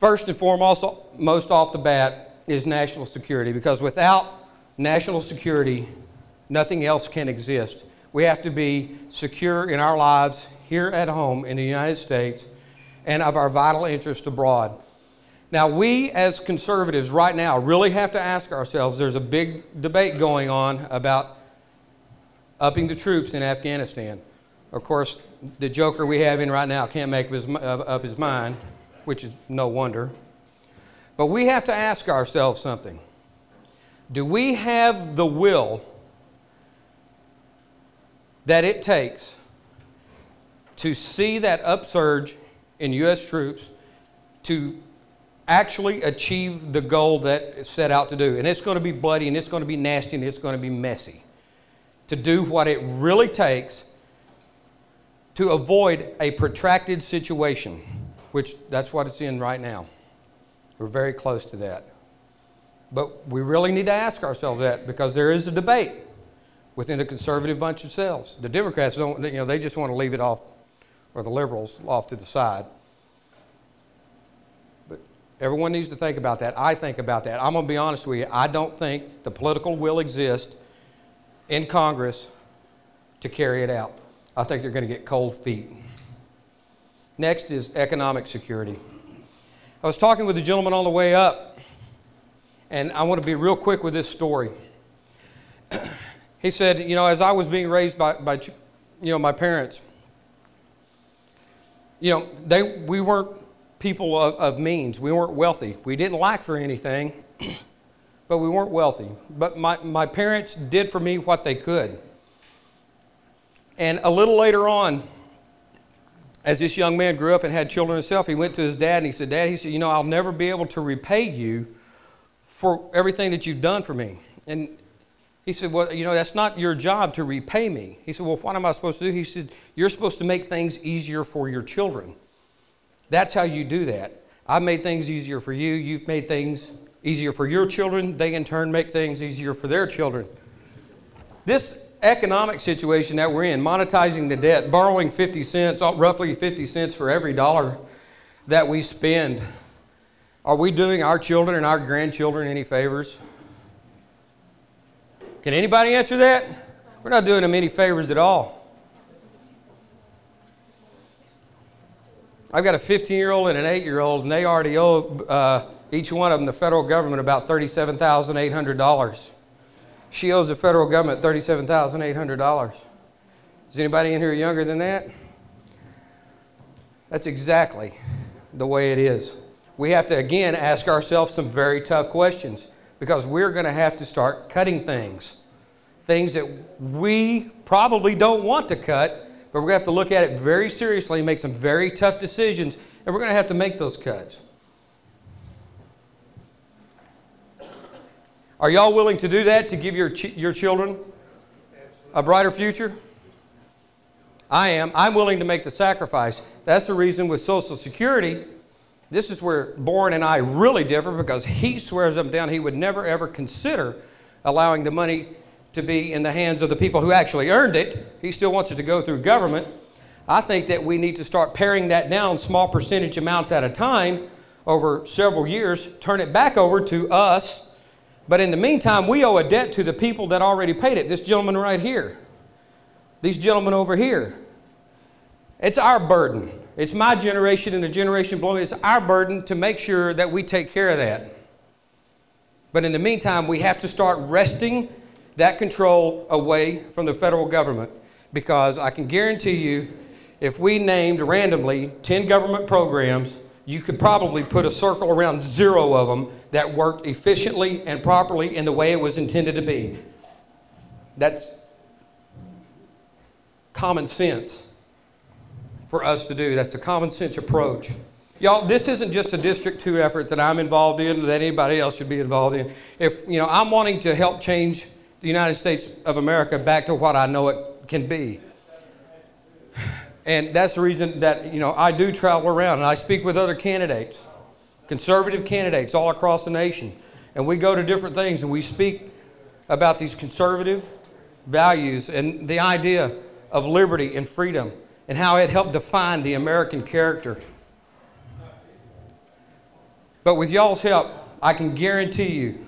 First and foremost, most off the bat, is national security, because without national security, nothing else can exist. We have to be secure in our lives here at home in the United States and of our vital interest abroad. Now, we as conservatives right now really have to ask ourselves, there's a big debate going on about upping the troops in Afghanistan. Of course, the joker we have in right now can't make up his mind, which is no wonder. But we have to ask ourselves something. Do we have the will that it takes to see that upsurge in U.S. troops to actually achieve the goal that it's set out to do? And it's going to be bloody, and it's going to be nasty, and it's going to be messy. To do what it really takes to avoid a protracted situation, which that's what it's in right now. We're very close to that. But we really need to ask ourselves that, because there is a debate within the conservative bunch themselves. The Democrats don't, they just want to leave it off, or the liberals off to the side. But everyone needs to think about that. I think about that. I'm going to be honest with you. I don't think the political will exists in Congress to carry it out. I think they're going to get cold feet. Next is economic security. I was talking with a gentleman on the way up, and I want to be real quick with this story. He said, as I was being raised by my parents, we weren't people of means. We weren't wealthy. We didn't lack for anything, but we weren't wealthy. But my parents did for me what they could. And a little later on, as this young man grew up and had children himself, he went to his dad and he said, Dad, I'll never be able to repay you for everything that you've done for me. And he said, well, that's not your job to repay me. He said, well, what am I supposed to do? He said, you're supposed to make things easier for your children. That's how you do that. I've made things easier for you. You've made things easier for your children. They, in turn, make things easier for their children. This economic situation that we're in, monetizing the debt, borrowing 50 cents, roughly 50 cents for every dollar that we spend, are we doing our children and our grandchildren any favors? Can anybody answer that? We're not doing them any favors at all. I've got a 15-year-old and an 8-year-old, and they already owe each one of them, the federal government, about $37,800. She owes the federal government $37,800. Is anybody in here younger than that? That's exactly the way it is. We have to, again, ask ourselves some very tough questions, because we're going to have to start cutting things that we probably don't want to cut, but we're going to have to look at it very seriously and make some very tough decisions, and we're going to have to make those cuts. Are y'all willing to do that, to give your children a brighter future? I am. I'm willing to make the sacrifice. That's the reason with Social Security, this is where Boren and I really differ, because he swears up and down he would never ever consider allowing the money to be in the hands of the people who actually earned it. He still wants it to go through government. I think that we need to start paring that down, small percentage amounts at a time over several years, turn it back over to us. But in the meantime, we owe a debt to the people that already paid it. This gentleman right here. These gentlemen over here. It's our burden. It's my generation and the generation below me. It's our burden to make sure that we take care of that. But in the meantime, we have to start wresting that control away from the federal government. Because I can guarantee you, if we named randomly 10 government programs, you could probably put a circle around 0 of them that worked efficiently and properly in the way it was intended to be. That's common sense for us to do. That's a common sense approach. Y'all, this isn't just a District 2 effort that I'm involved in, or that anybody else should be involved in. If, I'm wanting to help change the United States of America back to what I know it can be. And that's the reason that, I do travel around and I speak with other candidates, conservative candidates all across the nation. And we go to different things and we speak about these conservative values and the idea of liberty and freedom and how it helped define the American character. But with y'all's help, I can guarantee you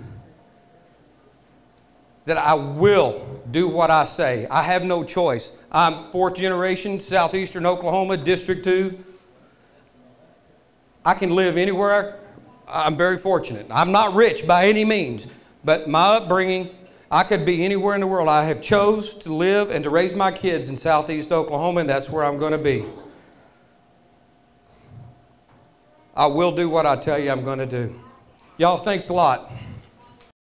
that I will do what I say. I have no choice. I'm fourth generation, southeastern Oklahoma, District 2. I can live anywhere. I'm very fortunate. I'm not rich by any means, but my upbringing, I could be anywhere in the world. I have chose to live and to raise my kids in southeast Oklahoma, and that's where I'm going to be. I will do what I tell you I'm going to do. Y'all, thanks a lot.